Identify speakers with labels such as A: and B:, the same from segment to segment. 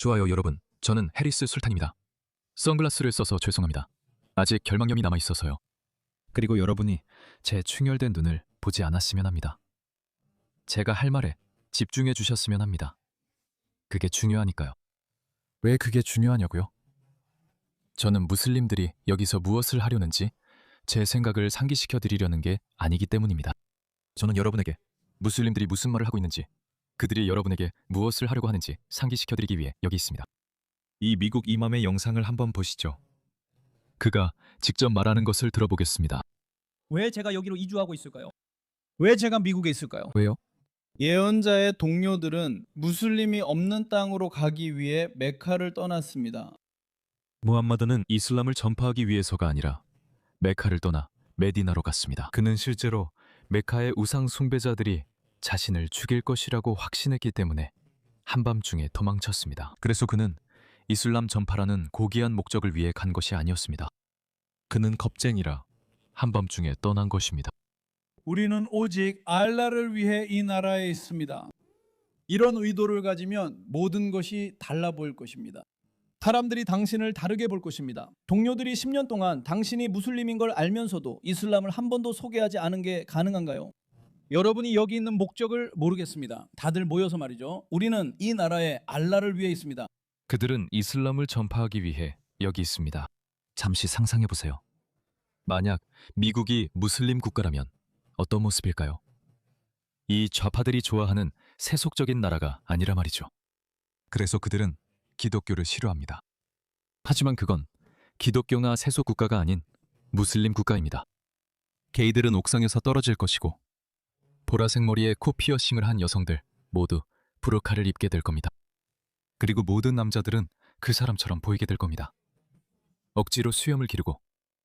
A: 좋아요 여러분, 저는 해리스 술탄입니다. 선글라스를 써서 죄송합니다. 아직 결막염이 남아있어서요. 그리고 여러분이 제 충혈된 눈을 보지 않았으면 합니다. 제가 할 말에 집중해 주셨으면 합니다. 그게 중요하니까요. 왜 그게 중요하냐고요? 저는 무슬림들이 여기서 무엇을 하려는지 제 생각을 상기시켜 드리려는 게 아니기 때문입니다. 저는 여러분에게 무슬림들이 무슨 말을 하고 있는지, 그들이 여러분에게 무엇을 하려고 하는지 상기시켜 드리기 위해 여기 있습니다. 이 미국 이맘의 영상을 한번 보시죠. 그가 직접 말하는 것을 들어보겠습니다.
B: 왜 제가 여기로 이주하고 있을까요? 왜 제가 미국에 있을까요?
A: 왜요?
C: 예언자의 동료들은 무슬림이 없는 땅으로 가기 위해 메카를 떠났습니다.
A: 무함마드는 이슬람을 전파하기 위해서가 아니라 메카를 떠나 메디나로 갔습니다. 그는 실제로 메카의 우상 숭배자들이 자신을 죽일 것이라고 확신했기 때문에 한밤중에 도망쳤습니다. 그래서 그는 이슬람 전파라는 고귀한 목적을 위해 간 것이 아니었습니다. 그는 겁쟁이라 한밤중에 떠난 것입니다.
C: 우리는 오직 알라를 위해 이 나라에 있습니다. 이런 의도를 가지면 모든 것이 달라 보일 것입니다.
B: 사람들이 당신을 다르게 볼 것입니다. 동료들이 10년 동안 당신이 무슬림인 걸 알면서도 이슬람을 한 번도 소개하지 않은 게 가능한가요? 여러분이 여기 있는 목적을 모르겠습니다. 다들 모여서 말이죠. 우리는 이 나라에 알라를 위해 있습니다.
A: 그들은 이슬람을 전파하기 위해 여기 있습니다. 잠시 상상해 보세요. 만약 미국이 무슬림 국가라면 어떤 모습일까요? 이 좌파들이 좋아하는 세속적인 나라가 아니라 말이죠. 그래서 그들은 기독교를 싫어합니다. 하지만 그건 기독교나 세속 국가가 아닌 무슬림 국가입니다. 게이들은 옥상에서 떨어질 것이고 보라색 머리에 코 피어싱을 한 여성들 모두 부르카를 입게 될 겁니다. 그리고 모든 남자들은 그 사람처럼 보이게 될 겁니다. 억지로 수염을 기르고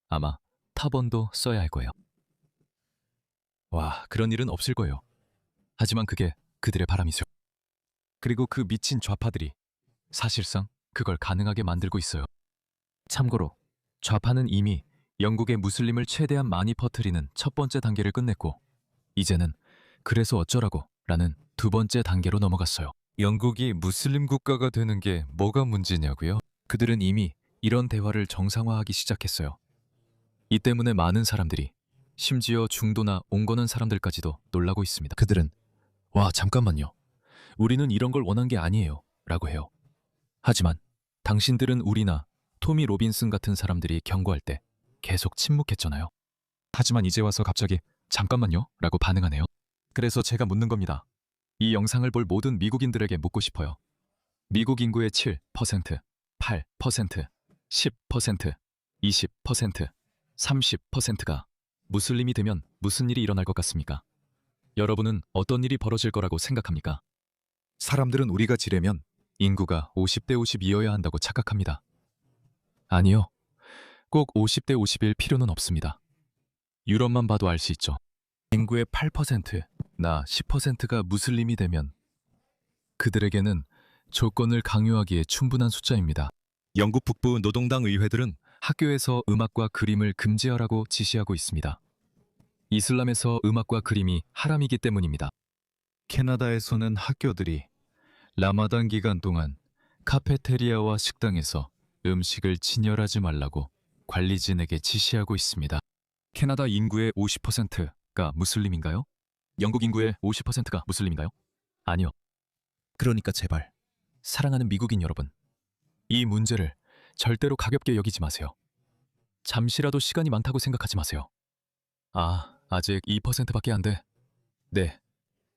A: 아마 타번도 써야 할 거예요. 와, 그런 일은 없을 거예요. 하지만 그게 그들의 바람이죠. 그리고 그 미친 좌파들이 사실상 그걸 가능하게 만들고 있어요. 참고로 좌파는 이미 영국의 무슬림을 최대한 많이 퍼뜨리는 첫 번째 단계를 끝냈고 이제는 그래서 어쩌라고 라는 두 번째 단계로 넘어갔어요. 영국이 무슬림 국가가 되는 게 뭐가 문제냐고요? 그들은 이미 이런 대화를 정상화하기 시작했어요. 이 때문에 많은 사람들이 심지어 중도나 온건한 사람들까지도 놀라고 있습니다. 그들은 와 잠깐만요. 우리는 이런 걸 원한 게 아니에요 라고 해요. 하지만 당신들은 우리나 토미 로빈슨 같은 사람들이 경고할 때 계속 침묵했잖아요. 하지만 이제 와서 갑자기 잠깐만요 라고 반응하네요. 그래서 제가 묻는 겁니다. 이 영상을 볼 모든 미국인들에게 묻고 싶어요. 미국 인구의 7%, 8%, 10%, 20%, 30%가 무슬림이 되면 무슨 일이 일어날 것 같습니까? 여러분은 어떤 일이 벌어질 거라고 생각합니까? 사람들은 우리가 지려면 인구가 50대 50이어야 한다고 착각합니다. 아니요. 꼭 50대 50일 필요는 없습니다. 유럽만 봐도 알 수 있죠. 인구의 8%, 나 10%가 무슬림이 되면 그들에게는 조건을 강요하기에 충분한 숫자입니다. 영국 북부 노동당 의회들은 학교에서 음악과 그림을 금지하라고 지시하고 있습니다. 이슬람에서 음악과 그림이 하람이기 때문입니다. 캐나다에서는 학교들이 라마단 기간 동안 카페테리아와 식당에서 음식을 진열하지 말라고 관리진에게 지시하고 있습니다. 캐나다 인구의 50%가 무슬림인가요? 영국 인구의 50%가 무슬림인가요? 아니요. 그러니까 제발 사랑하는 미국인 여러분, 이 문제를 절대로 가볍게 여기지 마세요. 잠시라도 시간이 많다고 생각하지 마세요. 아직 2%밖에 안 돼. 네,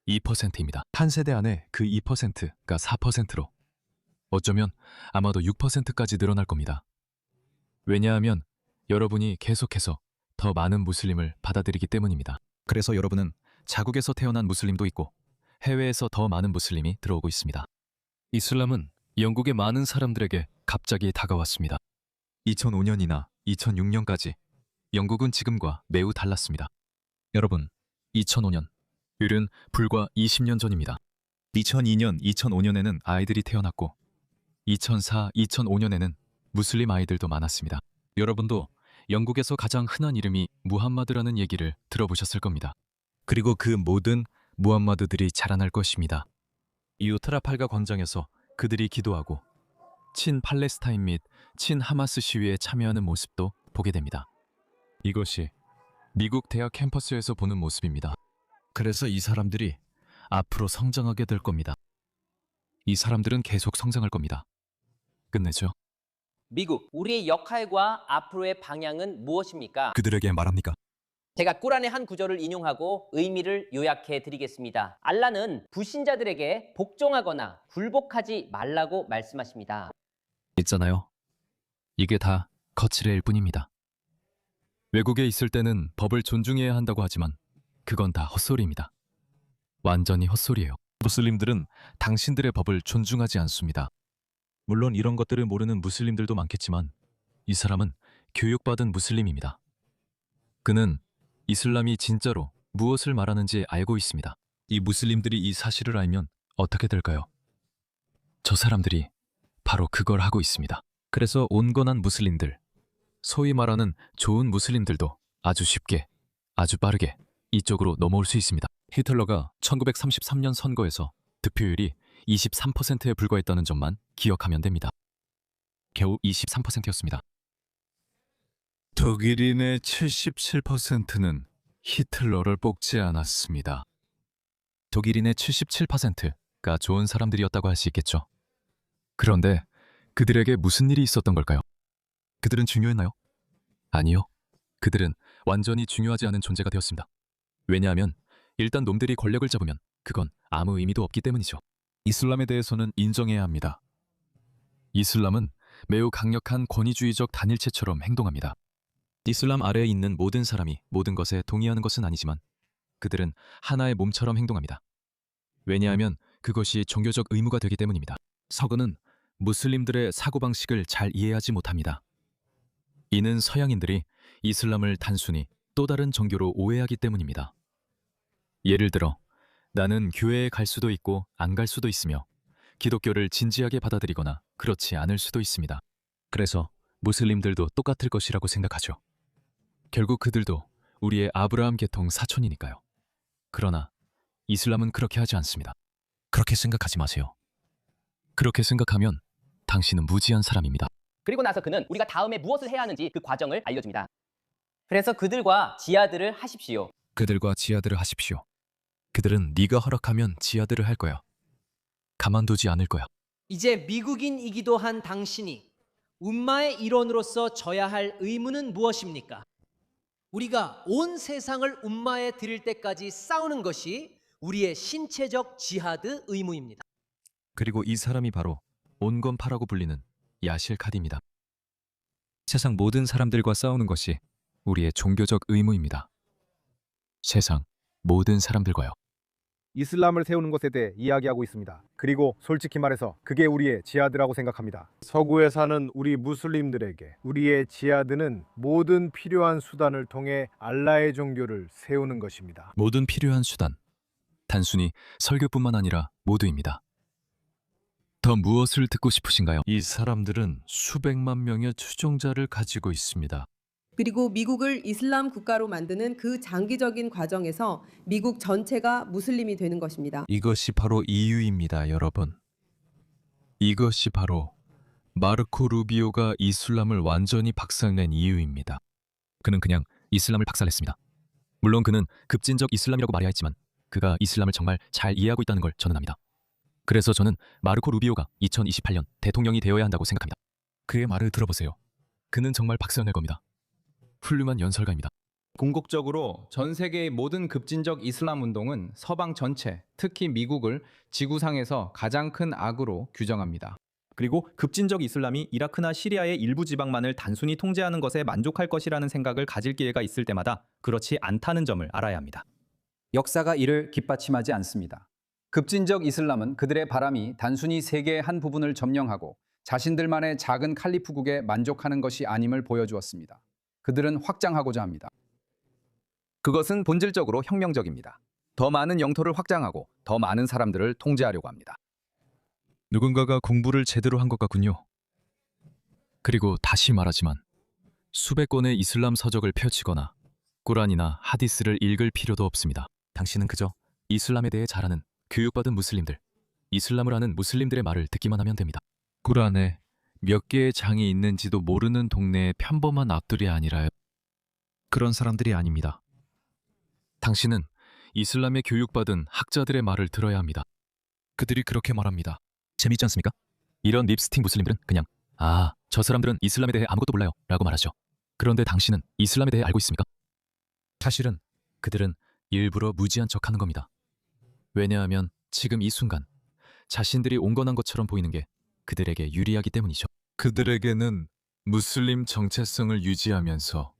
A: 2%입니다. 한 세대 안에 그 2%가 4%로 어쩌면 아마도 6%까지 늘어날 겁니다. 왜냐하면 여러분이 계속해서 더 많은 무슬림을 받아들이기 때문입니다. 그래서 여러분은 자국에서 태어난 무슬림도 있고 해외에서 더 많은 무슬림이 들어오고 있습니다. 이슬람은 영국의 많은 사람들에게 갑자기 다가왔습니다. 2005년이나 2006년까지 영국은 지금과 매우 달랐습니다. 여러분, 2005년, 일은 불과 20년 전입니다. 2002년, 2005년에는 아이들이 태어났고 2004, 2005년에는 무슬림 아이들도 많았습니다. 여러분도 영국에서 가장 흔한 이름이 무함마드라는 얘기를 들어보셨을 겁니다. 그리고 그 모든 무함마드들이 자라날 것입니다. 이후 트라팔가 광장에서 그들이 기도하고 친 팔레스타인 및 친 하마스 시위에 참여하는 모습도 보게 됩니다. 이것이 미국 대학 캠퍼스에서 보는 모습입니다. 그래서 이 사람들이 앞으로 성장하게 될 겁니다. 이 사람들은 계속 성장할 겁니다. 끝내죠.
D: 미국, 우리의 역할과 앞으로의 방향은 무엇입니까?
A: 그들에게 말합니까?
D: 제가 꾸란의 한 구절을 인용하고 의미를 요약해 드리겠습니다. 알라는 불신자들에게 복종하거나 굴복하지 말라고 말씀하십니다.
A: 있잖아요. 이게 다 거칠애일 뿐입니다. 외국에 있을 때는 법을 존중해야 한다고 하지만 그건 다 헛소리입니다. 완전히 헛소리예요. 무슬림들은 당신들의 법을 존중하지 않습니다. 물론 이런 것들을 모르는 무슬림들도 많겠지만 이 사람은 교육받은 무슬림입니다. 그는 이슬람이 진짜로 무엇을 말하는지 알고 있습니다. 이 무슬림들이 이 사실을 알면 어떻게 될까요? 저 사람들이 바로 그걸 하고 있습니다. 그래서 온건한 무슬림들, 소위 말하는 좋은 무슬림들도 아주 쉽게, 아주 빠르게 이쪽으로 넘어올 수 있습니다. 히틀러가 1933년 선거에서 득표율이 23%에 불과했다는 점만 기억하면 됩니다. 겨우 23%였습니다. 독일인의 77%는 히틀러를 뽑지 않았습니다. 독일인의 77%가 좋은 사람들이었다고 할 수 있겠죠. 그런데 그들에게 무슨 일이 있었던 걸까요? 그들은 중요했나요? 아니요. 그들은 완전히 중요하지 않은 존재가 되었습니다. 왜냐하면 일단 놈들이 권력을 잡으면 그건 아무 의미도 없기 때문이죠. 이슬람에 대해서는 인정해야 합니다. 이슬람은 매우 강력한 권위주의적 단일체처럼 행동합니다. 이슬람 아래에 있는 모든 사람이 모든 것에 동의하는 것은 아니지만 그들은 하나의 몸처럼 행동합니다. 왜냐하면 그것이 종교적 의무가 되기 때문입니다. 서구는 무슬림들의 사고방식을 잘 이해하지 못합니다. 이는 서양인들이 이슬람을 단순히 또 다른 종교로 오해하기 때문입니다. 예를 들어 나는 교회에 갈 수도 있고 안 갈 수도 있으며 기독교를 진지하게 받아들이거나 그렇지 않을 수도 있습니다. 그래서 무슬림들도 똑같을 것이라고 생각하죠. 결국 그들도 우리의 아브라함 계통 사촌이니까요. 그러나 이슬람은 그렇게 하지 않습니다. 그렇게 생각하지 마세요. 그렇게 생각하면 당신은 무지한 사람입니다.
D: 그리고 나서 그는 우리가 다음에 무엇을 해야 하는지 그 과정을 알려줍니다. 그래서 그들과 지하들을 하십시오.
A: 그들과 지하들을 하십시오. 그들은 네가 허락하면 지하들을 할 거야. 가만두지 않을 거야.
E: 이제 미국인이기도 한 당신이 움마의 일원으로서 져야 할 의무는 무엇입니까? 우리가 온 세상을 움마에 드릴 때까지 싸우는 것이 우리의 신체적 지하드 의무입니다.
A: 그리고 이 사람이 바로 온건파라고 불리는 야실 카디입니다. 세상 모든 사람들과 싸우는 것이 우리의 종교적 의무입니다. 세상 모든 사람들과요.
F: 이슬람을 세우는 것에 대해 이야기하고 있습니다. 그리고 솔직히 말해서 그게 우리의 지하드라고 생각합니다. 서구에 사는 우리 무슬림들에게 우리의 지하드는 모든 필요한 수단을 통해 알라의 종교를 세우는 것입니다.
A: 모든 필요한 수단, 단순히 설교뿐만 아니라 모두입니다. 더 무엇을 듣고 싶으신가요? 이 사람들은 수백만 명의 추종자를 가지고 있습니다.
G: 그리고 미국을 이슬람 국가로 만드는 그 장기적인 과정에서 미국 전체가 무슬림이 되는 것입니다.
A: 이것이 바로 이유입니다, 여러분. 이것이 바로 마르코 루비오가 이슬람을 완전히 박살낸 이유입니다. 그는 그냥 이슬람을 박살냈습니다. 물론 그는 급진적 이슬람이라고 말해야 했지만 그가 이슬람을 정말 잘 이해하고 있다는 걸 저는 압니다. 그래서 저는 마르코 루비오가 2028년 대통령이 되어야 한다고 생각합니다. 그의 말을 들어보세요. 그는 정말 박살낼 겁니다. 훌륭한 연설가입니다.
H: 궁극적으로 전 세계의 모든 급진적 이슬람 운동은 서방 전체, 특히 미국을 지구상에서 가장 큰 악으로 규정합니다.
I: 그리고 급진적 이슬람이 이라크나 시리아의 일부 지방만을 단순히 통제하는 것에 만족할 것이라는 생각을 가질 기회가 있을 때마다 그렇지 않다는 점을 알아야 합니다.
J: 역사가 이를 깃받침하지 않습니다. 급진적 이슬람은 그들의 바람이 단순히 세계의 한 부분을 점령하고 자신들만의 작은 칼리프국에 만족하는 것이 아님을 보여주었습니다. 그들은 확장하고자 합니다.
H: 그것은 본질적으로 혁명적입니다. 더 많은 영토를 확장하고 더 많은 사람들을 통제하려고 합니다.
A: 누군가가 공부를 제대로 한 것 같군요. 그리고 다시 말하지만 수백 권의 이슬람 서적을 펼치거나 꾸란이나 하디스를 읽을 필요도 없습니다. 당신은 그저 이슬람에 대해 잘 아는 교육받은 무슬림들, 이슬람을 아는 무슬림들의 말을 듣기만 하면 됩니다. 꾸란에 몇 개의 장이 있는지도 모르는 동네의 평범한 앞들이 아니라요. 그런 사람들이 아닙니다. 당신은 이슬람에 교육받은 학자들의 말을 들어야 합니다. 그들이 그렇게 말합니다. 재미있지 않습니까? 이런 립스틱 무슬림들은 그냥 저 사람들은 이슬람에 대해 아무것도 몰라요 라고 말하죠. 그런데 당신은 이슬람에 대해 알고 있습니까? 사실은 그들은 일부러 무지한 척하는 겁니다. 왜냐하면 지금 이 순간 자신들이 온건한 것처럼 보이는 게 그들에게 유리하기 때문이죠. 그들에게는 무슬림 정체성을 유지하면서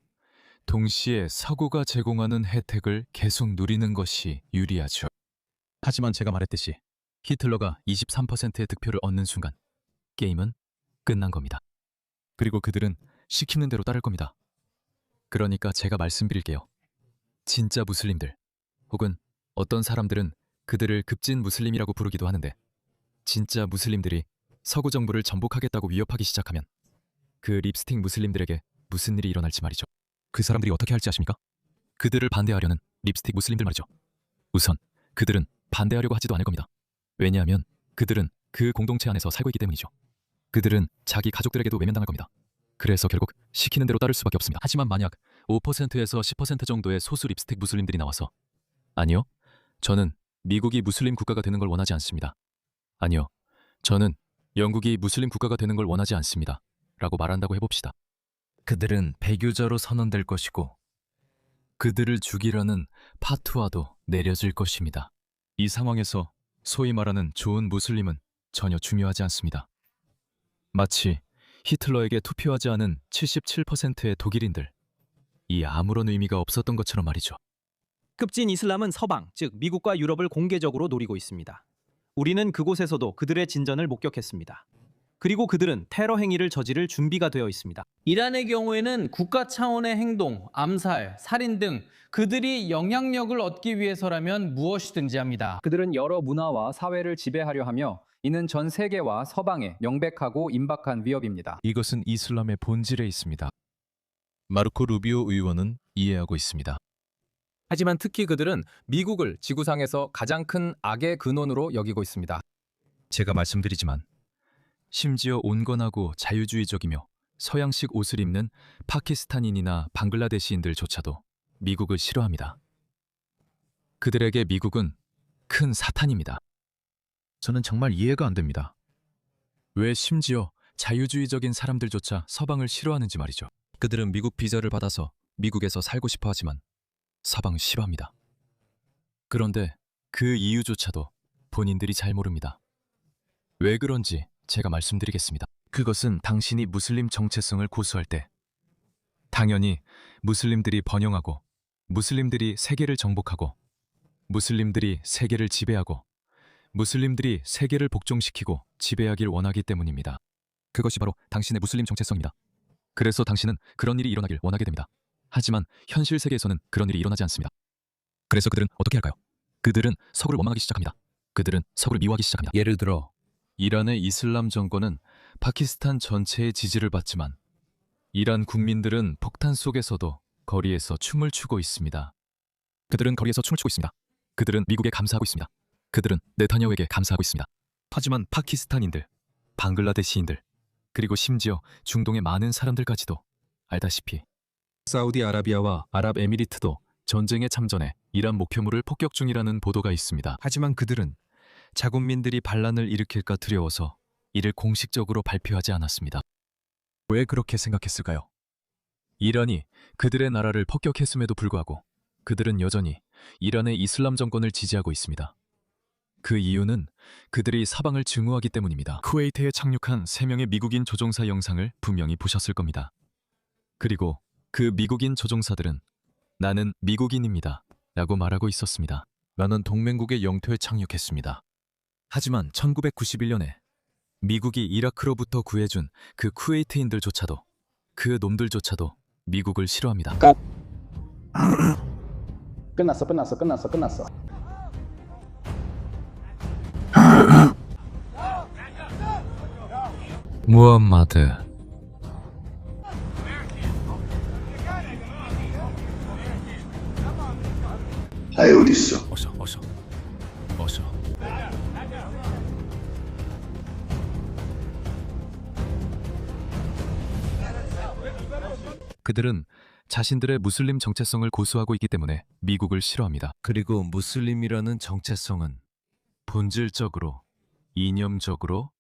A: 동시에 서구가 제공하는 혜택을 계속 누리는 것이 유리하죠. 하지만 제가 말했듯이 히틀러가 23%의 득표를 얻는 순간 게임은 끝난 겁니다. 그리고 그들은 시키는 대로 따를 겁니다. 그러니까 제가 말씀드릴게요. 진짜 무슬림들, 혹은 어떤 사람들은 그들을 급진 무슬림이라고 부르기도 하는데, 진짜 무슬림들이 서구 정부를 전복하겠다고 위협하기 시작하면 그 립스틱 무슬림들에게 무슨 일이 일어날지 말이죠. 그 사람들이 어떻게 할지 아십니까? 그들을 반대하려는 립스틱 무슬림들 말이죠. 우선 그들은 반대하려고 하지도 않을 겁니다. 왜냐하면 그들은 그 공동체 안에서 살고 있기 때문이죠. 그들은 자기 가족들에게도 외면당할 겁니다. 그래서 결국 시키는 대로 따를 수밖에 없습니다. 하지만 만약 5%에서 10% 정도의 소수 립스틱 무슬림들이 나와서 아니요, 저는 미국이 무슬림 국가가 되는 걸 원하지 않습니다. 아니요, 저는 영국이 무슬림 국가가 되는 걸 원하지 않습니다. 라고 말한다고 해봅시다. 그들은 배교자로 선언될 것이고 그들을 죽이려는 파투와도 내려질 것입니다. 이 상황에서 소위 말하는 좋은 무슬림은 전혀 중요하지 않습니다. 마치 히틀러에게 투표하지 않은 77%의 독일인들, 이 아무런 의미가 없었던 것처럼 말이죠.
I: 급진 이슬람은 서방, 즉 미국과 유럽을 공개적으로 노리고 있습니다. 우리는 그곳에서도 그들의 진전을 목격했습니다. 그리고 그들은 테러 행위를 저지를 준비가 되어 있습니다.
B: 이란의 경우에는 국가 차원의 행동, 암살, 살인 등 그들이 영향력을 얻기 위해서라면 무엇이든지 합니다.
J: 그들은 여러 문화와 사회를 지배하려 하며 이는 전 세계와 서방에 명백하고 임박한 위협입니다.
A: 이것은 이슬람의 본질에 있습니다. 마르코 루비오 의원은 이해하고 있습니다.
H: 하지만 특히 그들은 미국을 지구상에서 가장 큰 악의 근원으로 여기고 있습니다.
A: 제가 말씀드리지만 심지어 온건하고 자유주의적이며 서양식 옷을 입는 파키스탄인이나 방글라데시인들조차도 미국을 싫어합니다. 그들에게 미국은 큰 사탄입니다. 저는 정말 이해가 안 됩니다. 왜 심지어 자유주의적인 사람들조차 서방을 싫어하는지 말이죠. 그들은 미국 비자를 받아서 미국에서 살고 싶어 하지만 서방을 싫어합니다. 그런데 그 이유조차도 본인들이 잘 모릅니다. 왜 그런지 제가 말씀드리겠습니다. 그것은 당신이 무슬림 정체성을 고수할 때 당연히 무슬림들이 번영하고 무슬림들이 세계를 정복하고 무슬림들이 세계를 지배하고 무슬림들이 세계를 복종시키고 지배하길 원하기 때문입니다. 그것이 바로 당신의 무슬림 정체성입니다. 그래서 당신은 그런 일이 일어나길 원하게 됩니다. 하지만 현실 세계에서는 그런 일이 일어나지 않습니다. 그래서 그들은 어떻게 할까요? 그들은 서구를 원망하기 시작합니다. 그들은 서구를 미워하기 시작합니다. 예를 들어 이란의 이슬람 정권은 파키스탄 전체의 지지를 받지만 이란 국민들은 폭탄 속에서도 거리에서 춤을 추고 있습니다. 그들은 거리에서 춤을 추고 있습니다. 그들은 미국에 감사하고 있습니다. 그들은 네타냐후에게 감사하고 있습니다. 하지만 파키스탄인들, 방글라데시인들, 그리고 심지어 중동의 많은 사람들까지도 알다시피 사우디아라비아와 아랍에미리트도 전쟁에 참전해 이란 목표물을 폭격 중이라는 보도가 있습니다. 하지만 그들은 자국민들이 반란을 일으킬까 두려워서 이를 공식적으로 발표하지 않았습니다. 왜 그렇게 생각했을까요? 이란이 그들의 나라를 폭격했음에도 불구하고 그들은 여전히 이란의 이슬람 정권을 지지하고 있습니다. 그 이유는 그들이 사방을 증오하기 때문입니다. 쿠웨이트에 착륙한 3명의 미국인 조종사 영상을 분명히 보셨을 겁니다. 그리고 그 미국인 조종사들은 나는 미국인입니다 라고 말하고 있었습니다. 나는 동맹국의 영토에 착륙했습니다. 하지만 1991년에 미국이 이라크로부터 구해준 그 쿠웨이트인들조차도 그 놈들조차도 미국을 싫어합니다.
K: 끝났어.
A: 무함마드
K: 아이 어딨어?
A: 어서 그들은 자신들의 무슬림 정체성을 고수하고 있기 때문에 미국을 싫어합니다. 그리고 무슬림이라는 정체성은 본질적으로, 이념적으로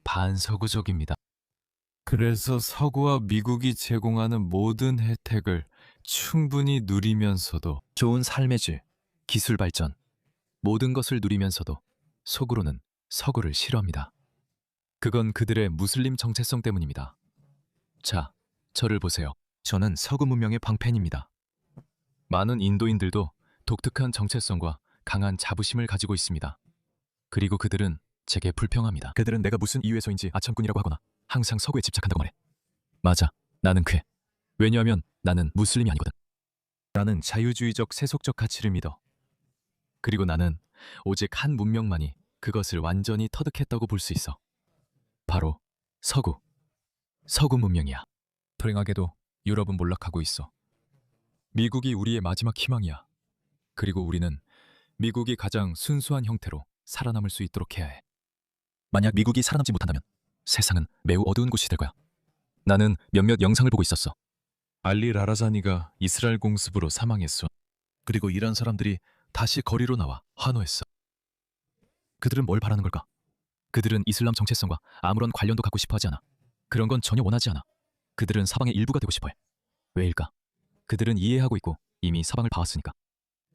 A: 반서구적입니다. 그래서 서구와 미국이 제공하는 모든 혜택을 충분히 누리면서도 좋은 삶의 질, 기술 발전, 모든 것을 누리면서도 속으로는 서구를 싫어합니다. 그건 그들의 무슬림 정체성 때문입니다. 자, 저를 보세요. 저는 서구 문명의 방팬입니다. 많은 인도인들도 독특한 정체성과 강한 자부심을 가지고 있습니다. 그리고 그들은 제게 불평합니다. 그들은 내가 무슨 이유에서인지 아첨꾼이라고 하거나 항상 서구에 집착한다고 말해. 맞아, 나는 그래. 왜냐하면 나는 무슬림이 아니거든. 나는 자유주의적 세속적 가치를 믿어. 그리고 나는 오직 한 문명만이 그것을 완전히 터득했다고 볼 수 있어. 바로 서구 문명이야. 불행하게도 유럽은 몰락하고 있어. 미국이 우리의 마지막 희망이야. 그리고 우리는 미국이 가장 순수한 형태로 살아남을 수 있도록 해야 해. 만약 미국이 살아남지 못한다면 세상은 매우 어두운 곳이 될 거야. 나는 몇몇 영상을 보고 있었어. 알리 라라자니가 이스라엘 공습으로 사망했어. 그리고 이란 사람들이 다시 거리로 나와 환호했어. 그들은 뭘 바라는 걸까? 그들은 이슬람 정체성과 아무런 관련도 갖고 싶어 하지 않아. 그런 건 전혀 원하지 않아. 그들은 사방의 일부가 되고 싶어 해. 왜일까? 그들은 이해하고 있고 이미 사방을 봐왔으니까.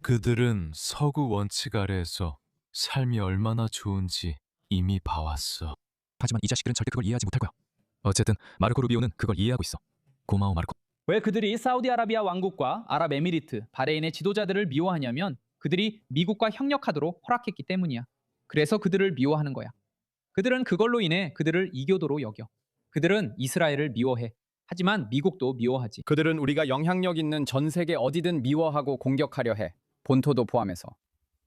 A: 그들은 서구 원칙 아래에서 삶이 얼마나 좋은지 이미 봐왔어. 하지만 이 자식들은 절대 그걸 이해하지 못할 거야. 어쨌든 마르코 루비오는 그걸 이해하고 있어. 고마워 마르코.
L: 왜 그들이 사우디아라비아 왕국과 아랍에미리트, 바레인의 지도자들을 미워하냐면 그들이 미국과 협력하도록 허락했기 때문이야. 그래서 그들을 미워하는 거야. 그들은 그걸로 인해 그들을 이교도로 여겨. 그들은 이스라엘을 미워해. 하지만 미국도 미워하지.
J: 그들은 우리가 영향력 있는 전 세계 어디든 미워하고 공격하려 해. 본토도 포함해서.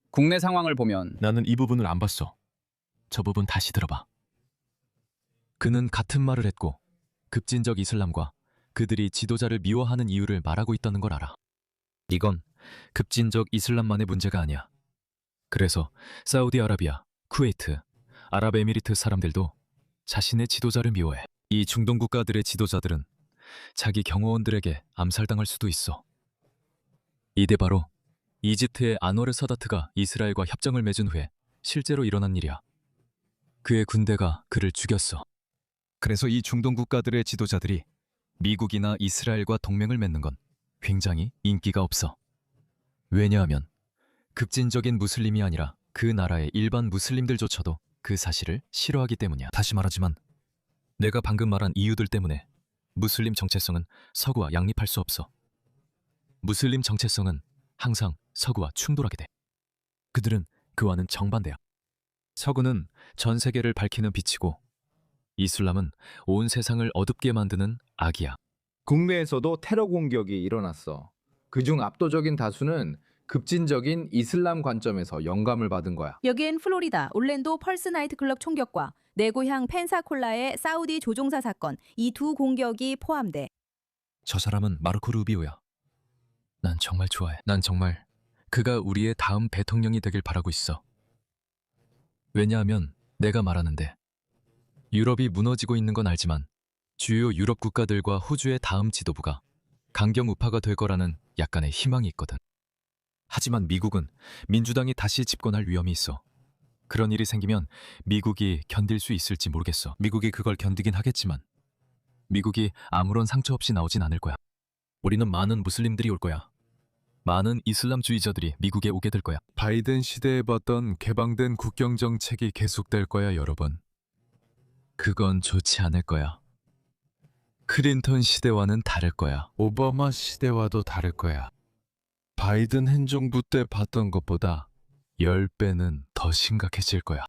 J: 국내 상황을 보면
A: 나는 이 부분을 안 봤어. 저 부분 다시 들어봐. 그는 같은 말을 했고 급진적 이슬람과 그들이 지도자를 미워하는 이유를 말하고 있다는 걸 알아. 이건 급진적 이슬람만의 문제가 아니야. 그래서 사우디아라비아, 쿠웨이트, 아랍에미리트 사람들도 자신의 지도자를 미워해. 이 중동 국가들의 지도자들은 자기 경호원들에게 암살당할 수도 있어. 이게 바로 이집트의 안워르 사다트가 이스라엘과 협정을 맺은 후에 실제로 일어난 일이야. 그의 군대가 그를 죽였어. 그래서 이 중동 국가들의 지도자들이 미국이나 이스라엘과 동맹을 맺는 건 굉장히 인기가 없어. 왜냐하면 급진적인 무슬림이 아니라 그 나라의 일반 무슬림들조차도 그 사실을 싫어하기 때문이야. 다시 말하지만 내가 방금 말한 이유들 때문에 무슬림 정체성은 서구와 양립할 수 없어. 무슬림 정체성은 항상 서구와 충돌하게 돼. 그들은 그와는 정반대야. 서구는 전 세계를 밝히는 빛이고 이슬람은 온 세상을 어둡게 만드는 악이야.
H: 국내에서도 테러 공격이 일어났어. 그중 압도적인 다수는 급진적인 이슬람 관점에서 영감을 받은 거야.
M: 여기엔 플로리다 올랜도 펄스 나이트클럽 총격과 내 고향 펜사콜라의 사우디 조종사 사건, 이 두 공격이 포함돼.
A: 저 사람은 마르코 루비오야. 난 정말 좋아해. 난 정말 그가 우리의 다음 대통령이 되길 바라고 있어. 왜냐하면 내가 말하는데 유럽이 무너지고 있는 건 알지만 주요 유럽 국가들과 호주의 다음 지도부가 강경 우파가 될 거라는 약간의 희망이 있거든. 하지만 미국은 민주당이 다시 집권할 위험이 있어. 그런 일이 생기면 미국이 견딜 수 있을지 모르겠어. 미국이 그걸 견디긴 하겠지만 미국이 아무런 상처 없이 나오진 않을 거야. 우리는 많은 무슬림들이 올 거야. 많은 이슬람주의자들이 미국에 오게 될 거야. 바이든 시대에 봤던 개방된 국경 정책이 계속될 거야, 여러분. 그건 좋지 않을 거야. 클린턴 시대와는 다를 거야. 오바마 시대와도 다를 거야. 바이든 행정부 때 봤던 것보다 10배는 더 심각해질 거야.